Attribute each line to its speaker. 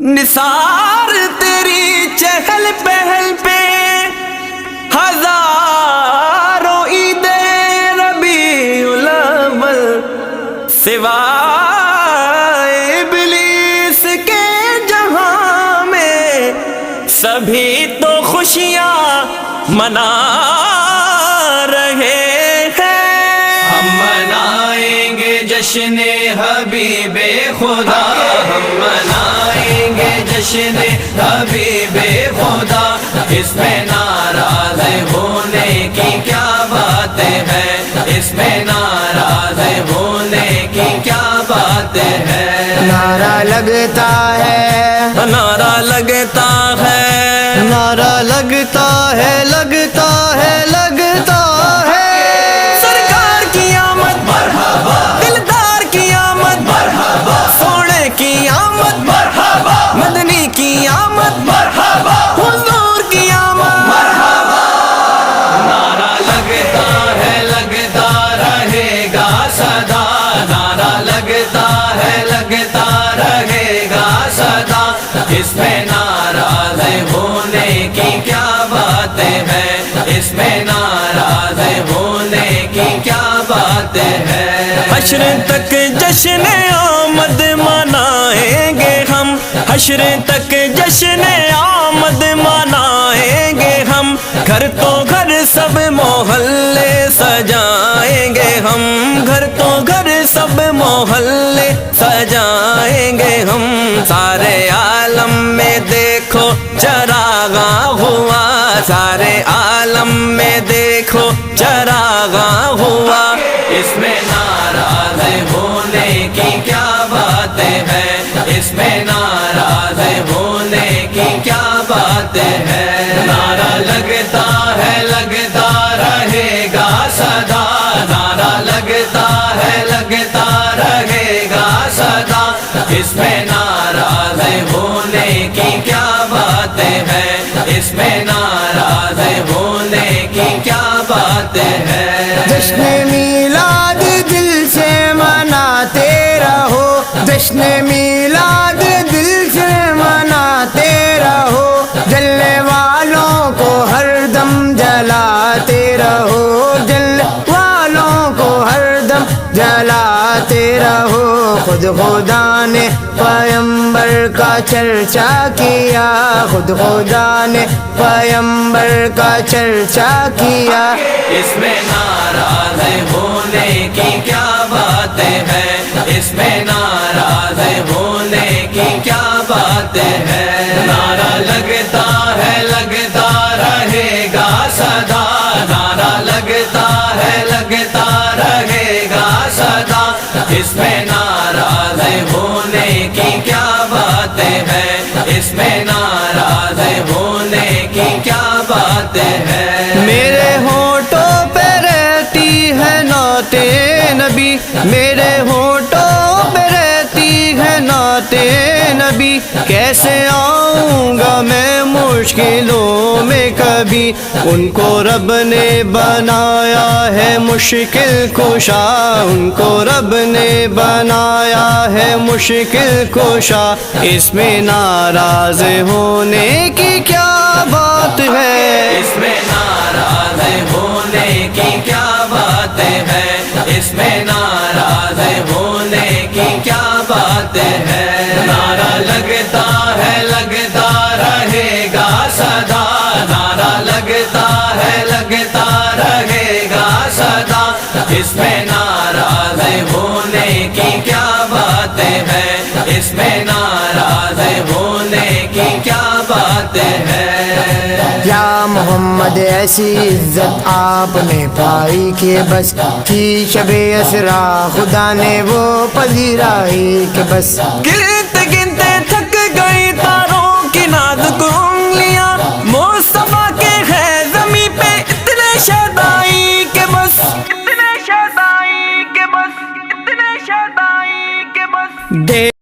Speaker 1: نثار تیری چہل پہل پہ ہزاروں عید ربیع الاول، سوائے ابلیس کے جہاں میں سبھی تو خوشیاں منا رہے ہیں۔
Speaker 2: ہم منائیں گے جشن حبیب خدا، ہم منائیں گے جشن حبیب خدا، اس میں ناراض ہونے کی کیا بات ہے، اس میں ناراض ہونے کی کیا بات ہے۔
Speaker 3: نعرہ لگتا ہے،
Speaker 1: نعرہ لگتا ہے،
Speaker 3: نعرہ لگتا ہے، لگتا ہے، لگتا ہے۔
Speaker 1: سرکار کی آمد
Speaker 2: مرحبا،
Speaker 1: دلدار کی آمد
Speaker 2: مرحبا،
Speaker 1: سونے کی آمد
Speaker 2: مرحبا،
Speaker 1: مدنی کی آمد
Speaker 2: مرحبا،
Speaker 1: حضور کی آمد۔
Speaker 2: نعرہ لگتا ہے، لگتا رہے گا سدا، نعرہ لگتا ہے، لگتا رہے گا سدا، اس میں ناراض ہونے کی کیا بات ہے، اس میں ناراض ہونے کی کیا بات ہے۔
Speaker 1: حشر تک جشن آمد منائیں گے ہم، حشر تک جشن آمد منائیں گے ہم، گھر تو گھر سب محلے سجائیں گے ہم، گھر تو گھر سب محلے سجائیں گے ہم۔ سارے عالم میں دیکھو چراغاں ہوا، سارے عالم میں دیکھو چراغاں ہوا،
Speaker 2: اس میں ناراض ہونے کی کیا بات ہے، اس میں ناراض ہونے کی کیا بات ہے۔ نعرہ لگتا ہے، لگتا رہے گا سدا، نعرہ لگتا ہے، لگتا رہے گا سدا، اس میں ناراض ہونے کی کیا بات ہے، اس میں ناراض ہونے کی کیا بات ہے۔
Speaker 3: جشن میلاد دل سے مناتے رہو، جشن میلاد دل سے مناتے رہو، جلنے والوں کو ہر دم جلاتے رہو، جلنے والوں کو ہر دم جلاتے رہو۔ خود خدا نے پیغمبر کا چرچا کیا، خود خدا نے پیغمبر کا چرچا کیا۔
Speaker 2: اس میں ناراض ہونے کی کیا بات ہے، اس میں ناراض ہونے کی کیا بات ہے۔ نعرہ لگتا ہے، لگتا رہے گا سدا، نعرہ لگتا ہے، لگتا رہے گا سدا، اس میں ناراض ہونے کی کیا بات ہے، اس میں ناراض ہونے کی کیا بات ہے۔
Speaker 3: میرے ہونٹوں پہ رہتی ہے نعت نبی، میرے ہونٹوں پہ رہتی ہے نعت نبی، کیسے آؤں گا میں مشکلوں میں کبھی، ان کو رب نے بنایا ہے مشکل کشا، ان کو رب نے بنایا ہے مشکل کشا، اس میں ناراض ہونے کی کیا بات ہے۔
Speaker 2: اس میں ناراض ہونے کی کیا بات ہے، اس میں ناراض ہونے کی کیا بات ہے۔ نعرہ لگتا ہے، لگتا رہے گا سدا، نعرہ لگتا ہے، لگتا رہے گا سدا، اس میں ناراض ہونے کی کیا بات ہے، اس میں ناراض ہونے کی کیا بات ہے۔
Speaker 3: یا محمد ایسی عزت آپ نے پائی کہ بس کی شب اسرا خدا نے وہ پذیرائی کہ بس